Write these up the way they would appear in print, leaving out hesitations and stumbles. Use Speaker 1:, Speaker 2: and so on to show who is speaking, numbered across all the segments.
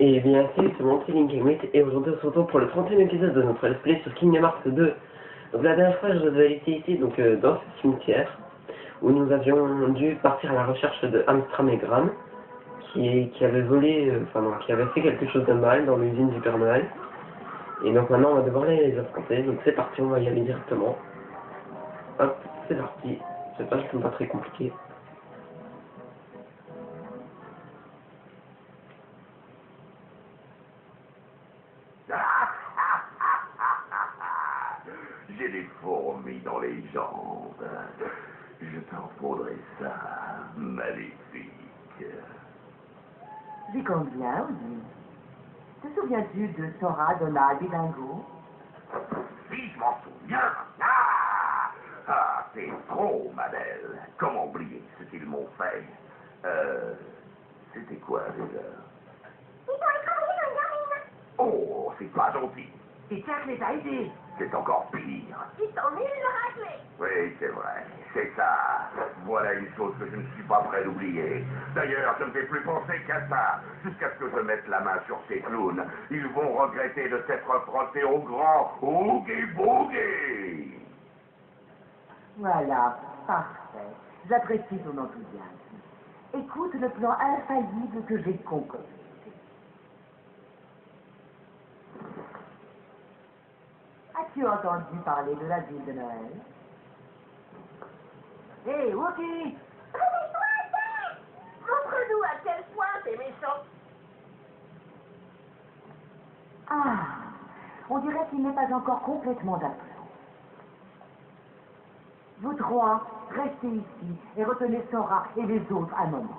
Speaker 1: Et bien salut, c'est mon petit Link Gamete et aujourd'hui on se retrouve pour le 30e épisode de notre let's play sur Kingdom Hearts 2. Donc la dernière fois je vous avais laissé ici dans ce cimetière où nous avions dû partir à la recherche de Amstram et Gram qui avait volé, qui avait fait quelque chose de mal dans l'usine du Père Noël. Et donc maintenant on va devoir les affronter, donc c'est parti, on va y aller directement. Hop, c'est parti, c'est pas très compliqué.
Speaker 2: J'ai des fourmis dans les jambes. Je t'en faudrai ça, maléfique.
Speaker 3: J'y compte bien, oui. Te souviens-tu de Sora, Donald et Dingo?
Speaker 2: Si, je m'en souviens. C'est trop, ma belle. Comment oublier ce qu'ils m'ont fait? C'était quoi, déjà?
Speaker 4: Ils ont écrasé dans une urine.
Speaker 2: Oh, c'est pas gentil.
Speaker 3: Et Jack les a aidés.
Speaker 2: C'est encore pire.
Speaker 4: Ils sont nuls à racler.
Speaker 2: Oui, c'est vrai. C'est ça. Voilà une chose que je ne suis pas prêt d'oublier. D'ailleurs, je ne vais plus penser qu'à ça. Jusqu'à ce que je mette la main sur ces clowns. Ils vont regretter de s'être frottés au grand Oogie Boogie.
Speaker 3: Voilà, parfait. J'apprécie ton enthousiasme. Écoute le plan infaillible que j'ai concocté. As-tu entendu parler de la ville de Noël? Hé, Wookie!
Speaker 4: Réveille-toi, Jack! Montre-nous à quel point t'es méchant.
Speaker 3: Ah, on dirait qu'il n'est pas encore complètement absent. Vous trois, restez ici et retenez Sora et les autres un moment.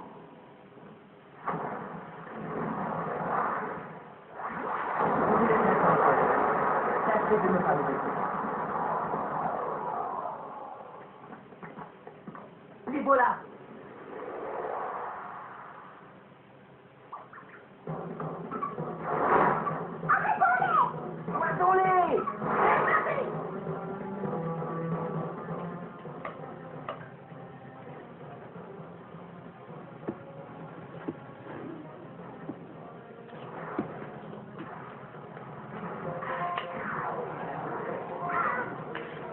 Speaker 3: Je vous laisse attendre. Tâchez de ne pas me décevoir. Les voilà. Arrêtons-les!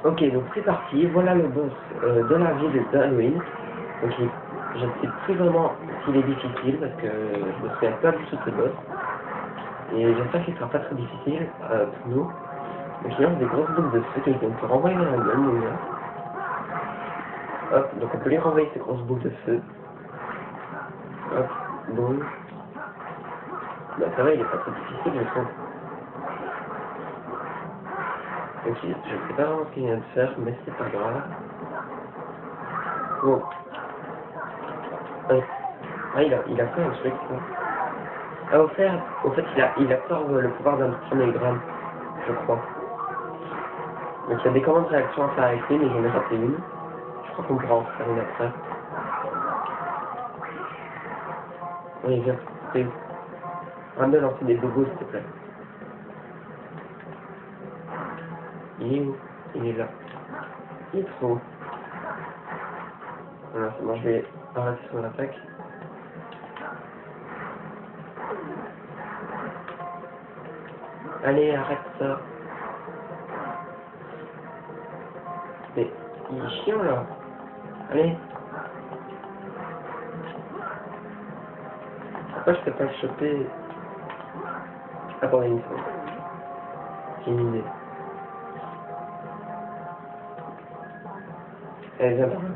Speaker 1: Ok, donc c'est parti, voilà le boss de la ville d'Halloween. Donc je ne sais plus vraiment s'il est difficile parce que je me souviens pas du tout de ce boss. Et j'espère qu'il sera pas très difficile pour nous. Donc il y a des grosses boules de feu qu'on peut renvoyer vers la gueule, nous, là. Hop, donc on peut lui renvoyer ces grosses boules de feu. Hop, boum. Bah ça va, il est pas très difficile, je trouve. Ok, je sais pas vraiment ce qu'il vient de faire, mais c'est pas grave. Bon. Ah, il a fait un truc, là. Ah, au fait, il absorbe le pouvoir d'un chronogramme, je crois. Donc il y a des commandes de réaction à faire avec lui, mais j'en ai raté une. Je crois qu'on pourra en faire une après. Oui, viens, c'est où? Arrête de lancer des bobos, s'il te plaît. Il est où? Il est là. Il est trop haut. Voilà, c'est bon, je vais arrêter son attaque. Allez, arrête ça. Mais, il est chiant, là. Allez. Pourquoi je peux pas le choper? Attendez une seconde. J'ai une idée. Allez, viens par là.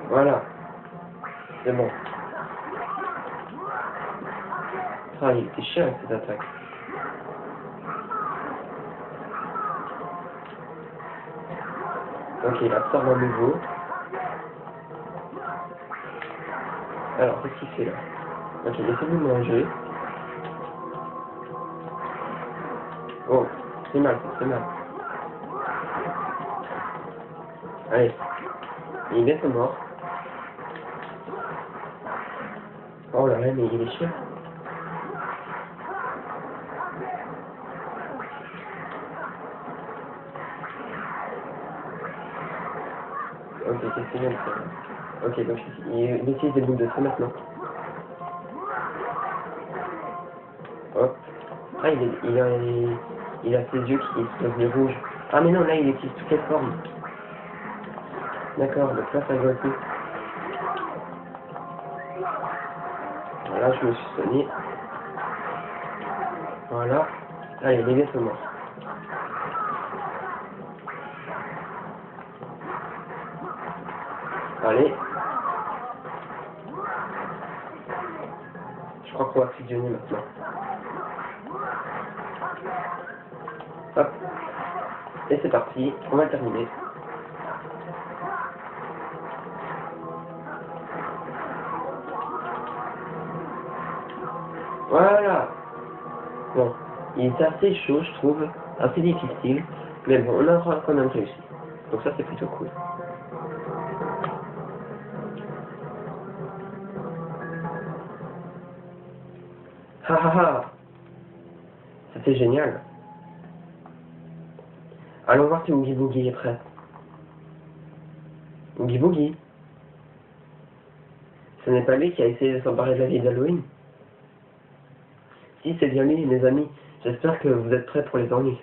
Speaker 1: Voilà. C'est bon. Ah, il était chiant avec cette attaque. Ok, il absorbe à nouveau. Alors, qu'est-ce qu'il fait là? Ok, laissez-nous manger. Oh, c'est mal, c'est mal. Allez. Il est bientôt mort. Oh là là, mais il est chiant. Ok, qu'est-ce qu'il vient de faire? Ok, donc il utilise des boules de feu maintenant. Hop. Ah, il a ses yeux qui explosent de rouge. Ah, mais non, là, il utilise toutes les formes. D'accord, donc là, ça doit être. Voilà, je me suis soigné. Voilà. Allez, les gars sont morts. Allez. Je crois qu'on va fusionner maintenant. Hop. Et c'est parti, on va terminer. Voilà. Bon, il est assez chaud, je trouve, assez difficile, mais bon, on a quand même réussi. Donc ça, c'est plutôt cool. Ha ha ha. C'était génial. Allons voir si Oogie Boogie est prêt. Oogie Boogie. Ce n'est pas lui qui a essayé de s'emparer de la vie d'Halloween? Si, c'est bien lui, mes amis. J'espère que vous êtes prêts pour les ennuis.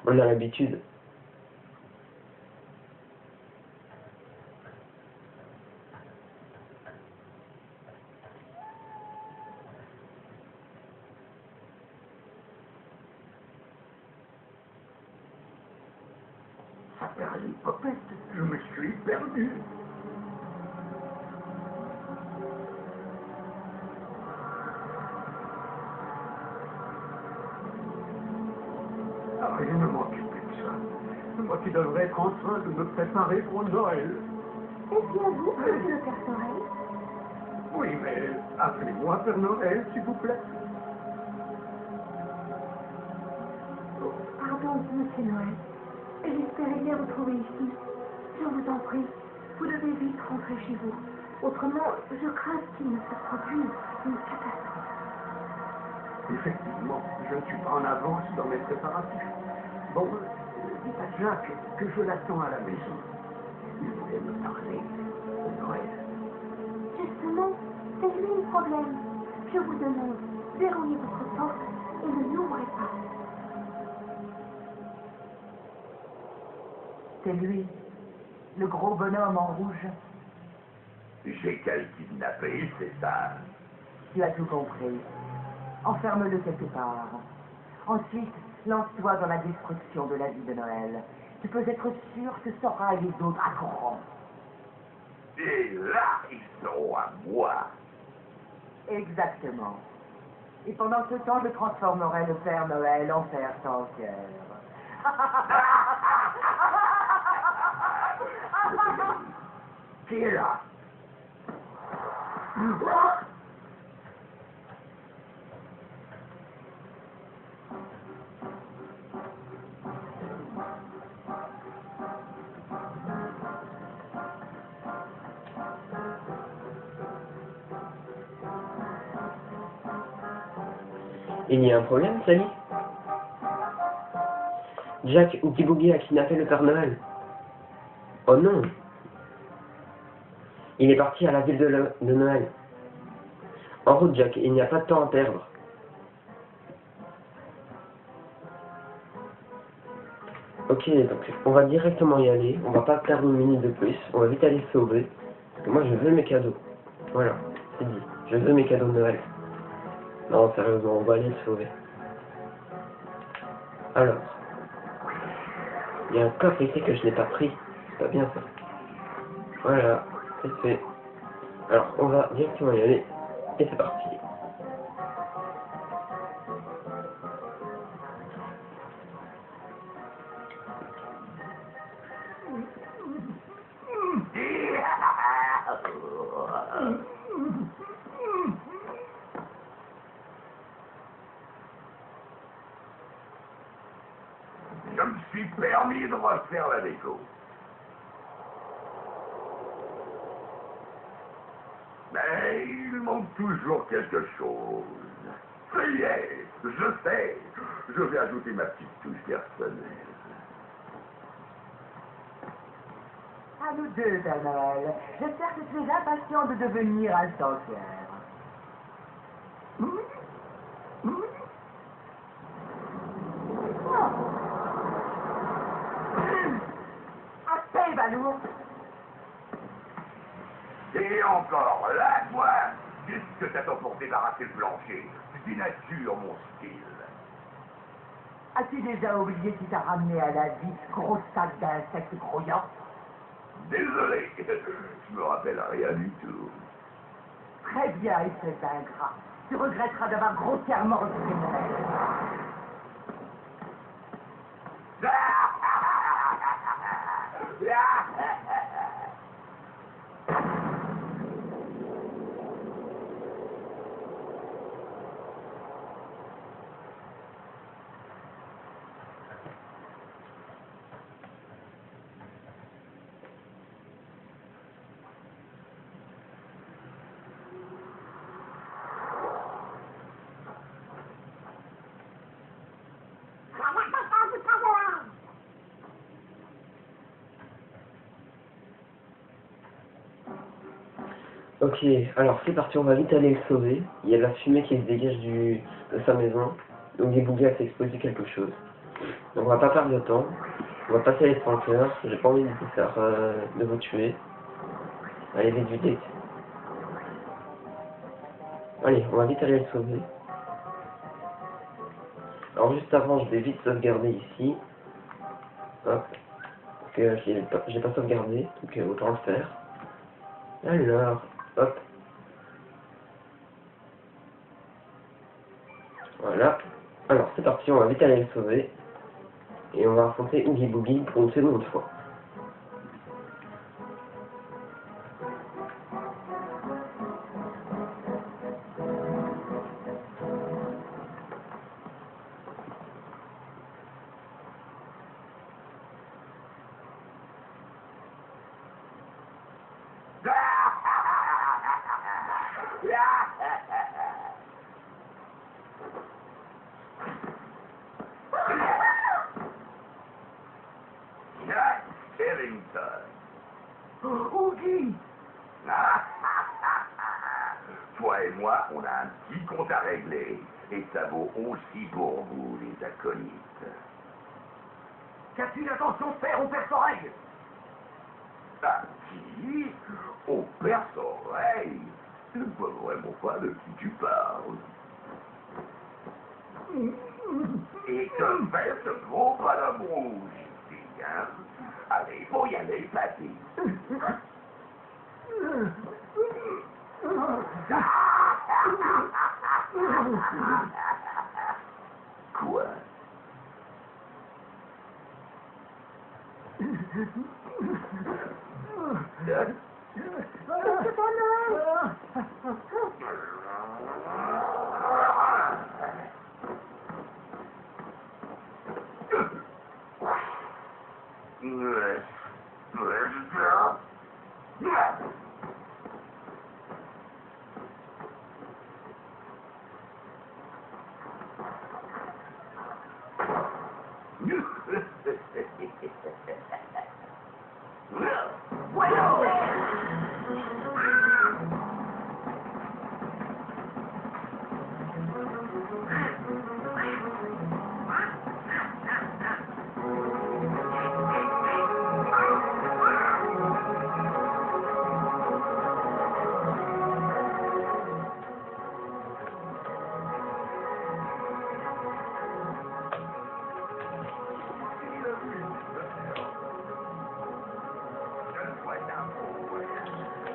Speaker 1: On a l'habitude.
Speaker 2: Popette, je me suis perdu. Ah, je ne m'occupe plus de ça. C'est moi qui devrais être en train de me préparer pour Noël.
Speaker 5: Est-ce bien vous, monsieur le Père Sorel?
Speaker 2: Oui, mais appelez-moi Père Noël, s'il vous plaît.
Speaker 5: Pardon, monsieur Noël. J'espérais bien vous trouver ici. Je vous en prie, vous devez vite rentrer chez vous. Autrement, je crains qu'il ne se produise une catastrophe.
Speaker 2: Effectivement, je ne suis pas en avance dans mes préparatifs. Bon, dites à Jacques que je l'attends à la maison. Il voulait me parler de Noël.
Speaker 5: Justement, c'est lui le problème. Je vous demande, verrouillez votre porte et ne l'ouvrez pas.
Speaker 3: C'est lui, le gros bonhomme en rouge.
Speaker 2: J'ai qu'à le kidnapper, c'est ça.
Speaker 3: Tu as tout compris. Enferme-le quelque part. Ensuite, lance-toi dans la destruction de la vie de Noël. Tu peux être sûr que Sora et les autres accourront.
Speaker 2: Et là, ils seront à moi.
Speaker 3: Exactement. Et pendant ce temps, je transformerai le Père Noël en Père sans cœur.
Speaker 2: Qui est là?
Speaker 1: Il y a un problème, Sally? Jack, Oogie Boogie a kidnappé le Père Noël. Oh non! Il est parti à la ville de Noël. En route, Jack, il n'y a pas de temps à perdre. Ok, donc on va directement y aller. On va pas perdre une minute de plus. On va vite aller se sauver. Parce que moi, je veux mes cadeaux. Voilà, c'est dit. Je veux mes cadeaux de Noël. Non, sérieusement, on va aller se sauver. Alors, il y a un coffre ici que je n'ai pas pris. C'est pas bien ça. Voilà, c'est fait. Alors, on va directement y aller. Et c'est parti.
Speaker 2: Je me suis permis de refaire la déco. Mais il manque toujours quelque chose. Ça y est, je sais. Je vais ajouter ma petite touche personnelle.
Speaker 3: À nous deux, Père Noël. J'espère que tu es impatient de devenir un sans cœur.
Speaker 2: Et encore, là, toi, qu'est-ce que t'attends pour débarrasser le plancher? Tu dénatures mon style.
Speaker 3: As-tu déjà oublié qui t'a ramené à la vie, gros sac d'insectes grouillants?
Speaker 2: Désolé, je me rappelle rien du tout.
Speaker 3: Très bien, espèce d'ingrat. Tu regretteras d'avoir grossièrement refusé mon aide.
Speaker 1: Ok, alors c'est parti, on va vite aller le sauver. Il y a de la fumée qui se dégage de sa maison. Donc les bougas a fait exploser quelque chose. Donc on va pas perdre de temps. On va passer à l'extincteur. J'ai pas envie de vous faire de vous tuer. Allez, vite, vite, vite. Allez, on va vite aller le sauver. Alors juste avant, je vais vite sauvegarder ici. Hop. Parce que j'ai pas sauvegardé, donc autant le faire. Alors, hop. Voilà. Alors c'est parti, on va vite aller le sauver. Et on va affronter Oogie Boogie pour une seconde fois.
Speaker 2: Jack Skellington.
Speaker 3: Oogie!
Speaker 2: Toi et moi, on a un petit compte à régler. Et ça vaut aussi pour vous, les acolytes.
Speaker 3: Qu'as-tu l'intention de faire, on perd oreille?
Speaker 2: Ah, qui? On perd oreille. Je ne vois vraiment pas de qui tu parles. Et que fait ce gros bonhomme rouge ici, hein? Allez, faut y aller, papy. Quoi?
Speaker 5: C'est pas Noël.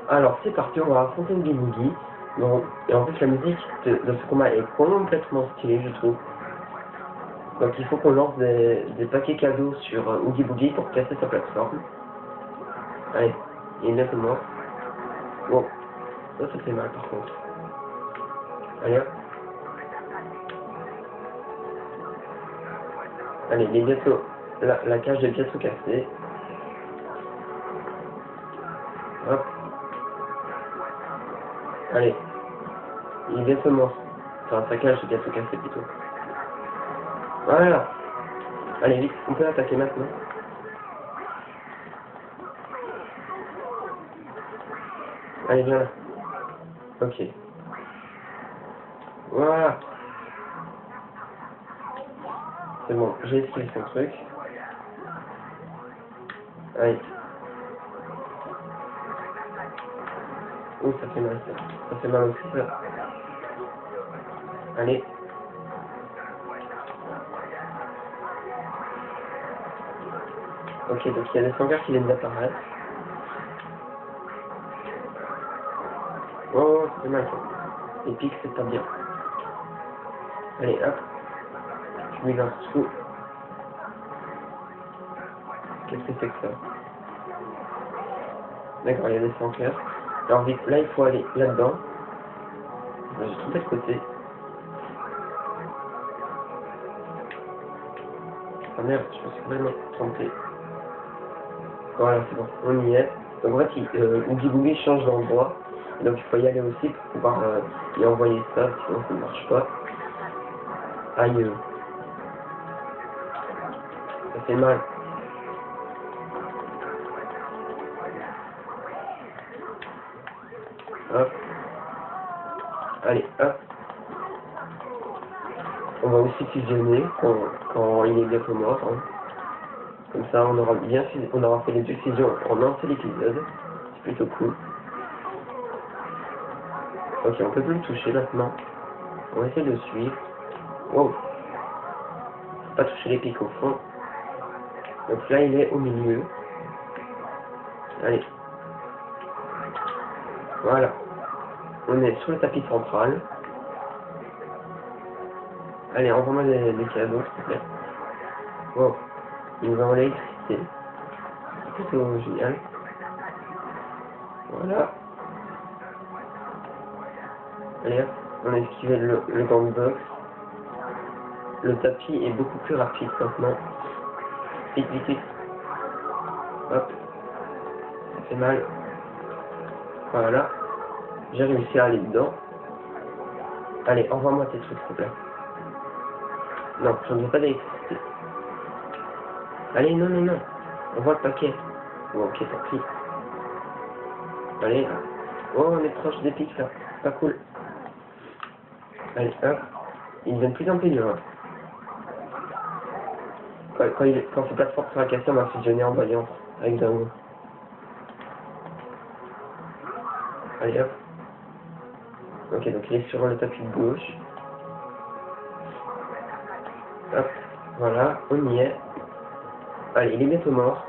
Speaker 1: Alors c'est parti, on va affronter Oogie Boogie. Bon, et en plus la musique de ce combat est complètement stylée, je trouve. Donc il faut qu'on lance des paquets cadeaux sur Oogie Boogie pour casser sa plateforme. Allez, il est bientôt mort. Bon, ça fait mal par contre. Allez hop. Allez, il est bientôt... La cage est bientôt cassée. Hop. Allez. Il est bientôt mort. Enfin, sa cage est bientôt cassée plutôt. Voilà. Allez, vite, on peut attaquer maintenant. Allez, viens là. Ok. Voilà. C'est bon, j'ai esquivé son truc. Allez. Oh, ça fait mal, ça. Ça fait mal au cœur. Allez. Ok, donc il y a des sangars qui viennent d'apparaître. Oh, ça fait mal, ça. Les pics, c'est pas bien. Allez, hop. Je mets dans ce trou. Qu'est-ce que c'est que ça? D'accord, il y a des sangars. Alors vite, là, il faut aller là-dedans. J'ai trompé de côté. Ah merde, je me suis vraiment trompé. Voilà, c'est bon, on y est. Donc en fait, Oogie Boogie change d'endroit. Donc il faut y aller aussi pour pouvoir y envoyer ça, sinon ça ne marche pas. Aïe. Ça fait mal. Hop. Allez, hop. On va aussi fusionner quand il est bientôt mort. Hein. Comme ça, on aura fait les deux fusions en un seul épisode. C'est plutôt cool. Ok, on peut plus le toucher maintenant. On va essayer de le suivre. Wow. Pas toucher les pics au fond. Donc là, il est au milieu. Allez. Voilà. On est sur le tapis central. Allez, envoie-moi des cadeaux, s'il te plaît. Wow. Il nous envoie l'électricité. C'est plutôt génial. Voilà. Allez hop, on a esquivé le gangbox. Le tapis est beaucoup plus rapide maintenant. Vite, vite, vite. Hop. Ça fait mal. Voilà. J'ai réussi à aller dedans. Allez, envoie-moi tes trucs, s'il te plaît. Non, je ne veux pas d'électricité. Allez, non, non, non. Envoie le paquet. Bon, ok, tant pis. Allez. Oh, on est proche des pics, là. C'est pas cool. Allez, hop. Ils deviennent plus intelligents. Quand ces plateformes sera cassée, on va fusionner en voyant avec Dingo. Allez, hop. Ok, donc il est sur le tapis de gauche. Hop, voilà, on y est. Allez, il est bientôt mort.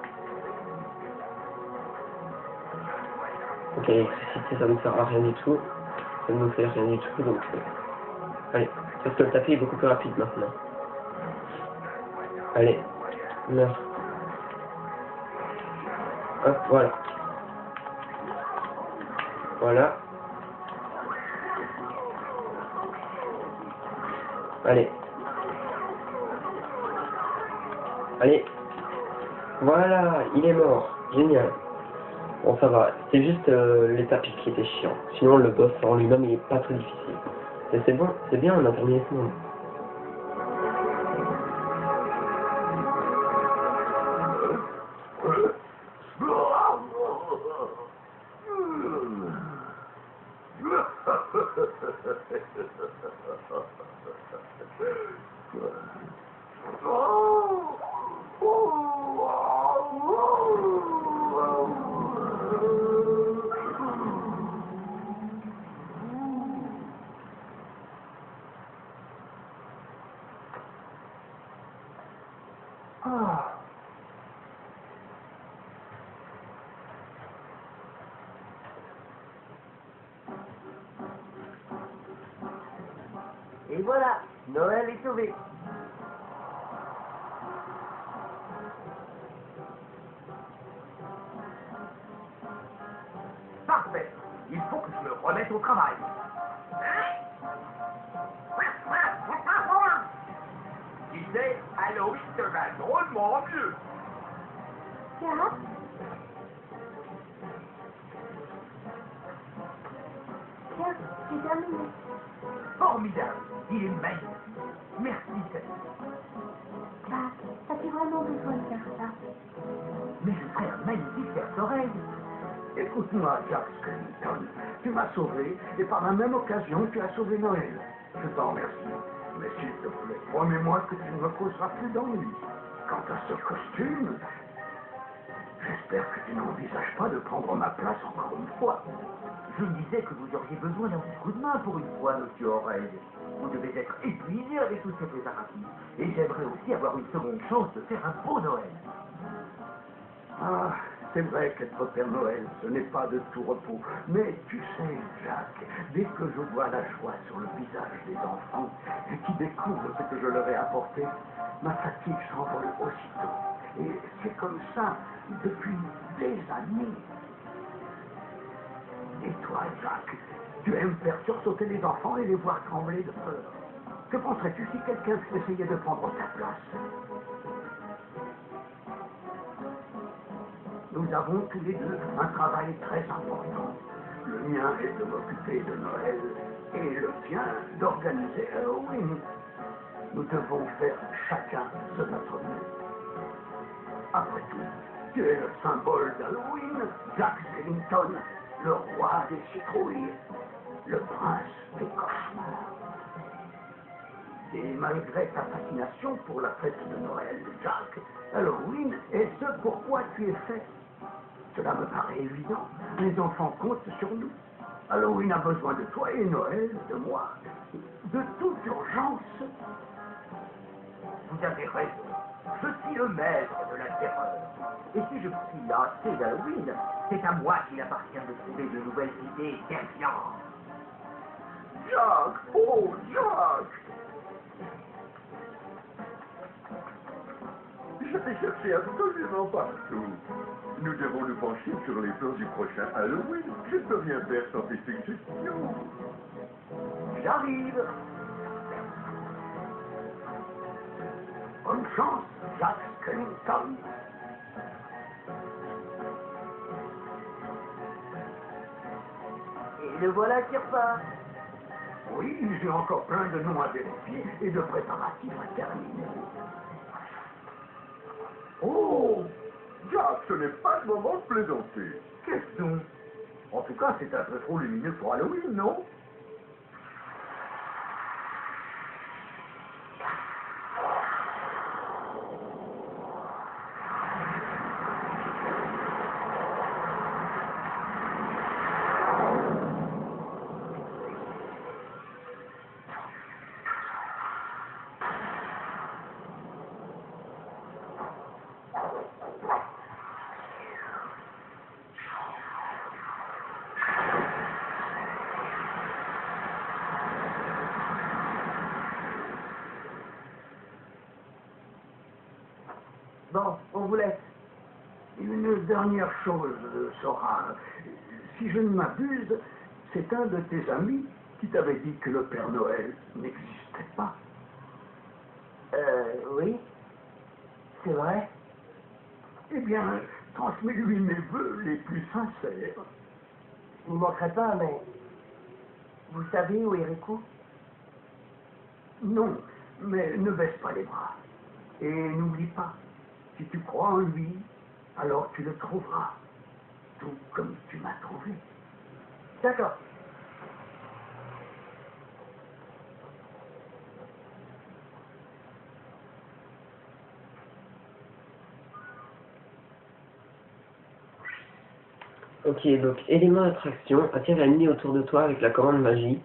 Speaker 1: Ok, l'électricité, ça ne nous sert à rien du tout. Ça ne nous fait rien du tout, donc... allez, parce que le tapis est beaucoup plus rapide maintenant. Allez, meurs. Hop, voilà. Voilà. Allez. Allez. Voilà, il est mort. Génial. Bon, ça va. C'est juste les tapis qui étaient chiants. Sinon, le boss en lui-même, il est pas très difficile. Mais c'est bon, c'est bien, on a terminé ce monde.
Speaker 3: Et voilà, Noël est sauvé.
Speaker 2: Parfait. Il faut que je me remette au travail. Qui sait, Halloween devint drôlement mieux.
Speaker 5: Tiens, tiens, j'ai terminé.
Speaker 2: Formidable. Il est magnifique. Merci, Seth.
Speaker 5: Bah, ça fait vraiment besoin de faire ça.
Speaker 2: Mais je serais un magnifique perce-oreille.
Speaker 6: Écoute-moi, Jack Skellington. Tu m'as sauvé, et par la même occasion, tu as sauvé Noël. Je t'en remercie. Mais s'il te plaît, promets-moi que tu ne me causeras plus d'ennui. Quant à ce costume, j'espère que tu n'envisages pas de prendre ma place encore une fois.
Speaker 7: Je me disais que vous auriez besoin d'un petit coup de main pour une fois, monsieur Oreille. Vous devez être épuisé avec tous ces préparatifs. Et j'aimerais aussi avoir une seconde chance de faire un beau Noël.
Speaker 6: Ah, c'est vrai qu'être Père Noël, ce n'est pas de tout repos. Mais tu sais, Jacques, dès que je vois la joie sur le visage des enfants et qui découvrent ce que je leur ai apporté, ma fatigue s'envole aussitôt. Et c'est comme ça depuis des années. Et toi, Jacques, tu aimes faire sursauter les enfants et les voir trembler de peur. Que penserais-tu si quelqu'un essayait de prendre ta place? Nous avons tous les deux un travail très important. Le mien est de m'occuper de Noël et le tien d'organiser Halloween. Nous devons faire chacun de notre mieux. Après tout, tu es le symbole d'Halloween, Jack Skellington, le roi des citrouilles, le prince des cauchemars. Et malgré ta fascination pour la fête de Noël, Jack, Halloween est ce pourquoi tu es fait. Cela me paraît évident. Les enfants comptent sur nous. Halloween a besoin de toi et Noël, de moi, de toute urgence.
Speaker 7: Vous avez raison. Je suis le maître de la terreur. Et si je suis lassé d'Halloween, c'est à moi qu'il appartient de trouver de nouvelles idées terrifiantes.
Speaker 2: Jacques! Oh, Jacques! Je t'ai cherché absolument partout. Nous devons nous pencher sur les plans du prochain Halloween. Je ne peux rien faire sans tes suggestions.
Speaker 7: J'arrive.
Speaker 6: Bonne chance, Jack Skellington.
Speaker 7: Et le voilà qui repart.
Speaker 6: Oui, j'ai encore plein de noms à vérifier et de préparatifs à terminer.
Speaker 2: Oh! Jacques, ce n'est pas le moment de plaisanter.
Speaker 6: Qu'est-ce donc? En tout cas, c'est un peu trop lumineux pour Halloween, non?
Speaker 7: Bon, on vous laisse.
Speaker 6: Une dernière chose, Sora. Si je ne m'abuse, c'est un de tes amis qui t'avait dit que le Père Noël n'existait pas.
Speaker 7: Oui. C'est vrai.
Speaker 6: Eh bien, transmets-lui mes vœux les plus sincères.
Speaker 7: Il ne manquerait pas, mais... Vous savez où est Rico?
Speaker 6: Non, mais ne baisse pas les bras. Et n'oublie pas, si tu crois en lui, alors tu le trouveras, tout comme tu m'as trouvé.
Speaker 7: D'accord.
Speaker 1: Ok, donc élément d'attraction, attire l'ennemi autour de toi avec la commande magie.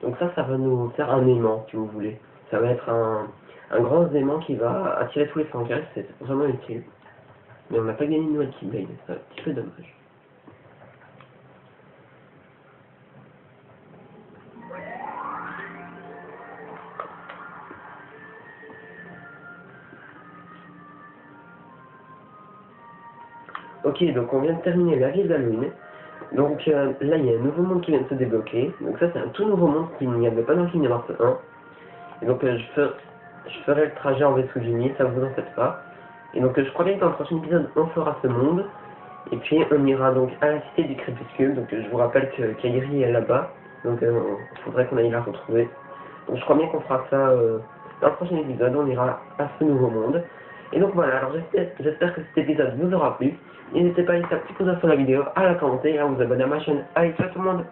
Speaker 1: Donc ça va nous faire un aimant, si vous voulez. Ça va être un grand aimant qui va attirer tous les fancasts, c'est vraiment utile. Mais on n'a pas gagné de nouvelle Keyblade, c'est un petit peu dommage. Ok, donc on vient de terminer la ville d'Halloween. Donc là, il y a un nouveau monde qui vient de se débloquer. Donc ça, c'est un tout nouveau monde qu'il n'y avait pas dans Kingdom Hearts 1. Et donc je ferai le trajet en vaisseau du Nil, ça vous en faites pas. Et donc je crois bien que dans le prochain épisode, on fera ce monde. Et puis on ira donc à la cité du crépuscule. Donc je vous rappelle que Kairi est là-bas. Donc il faudrait qu'on aille la retrouver. Donc je crois bien qu'on fera ça dans le prochain épisode. On ira à ce nouveau monde. Et donc voilà, alors j'espère que cet épisode vous aura plu. N'hésitez pas à laisser un petit pouce sur la vidéo, à la commenter et à vous abonner à ma chaîne. Allez, ciao tout le monde!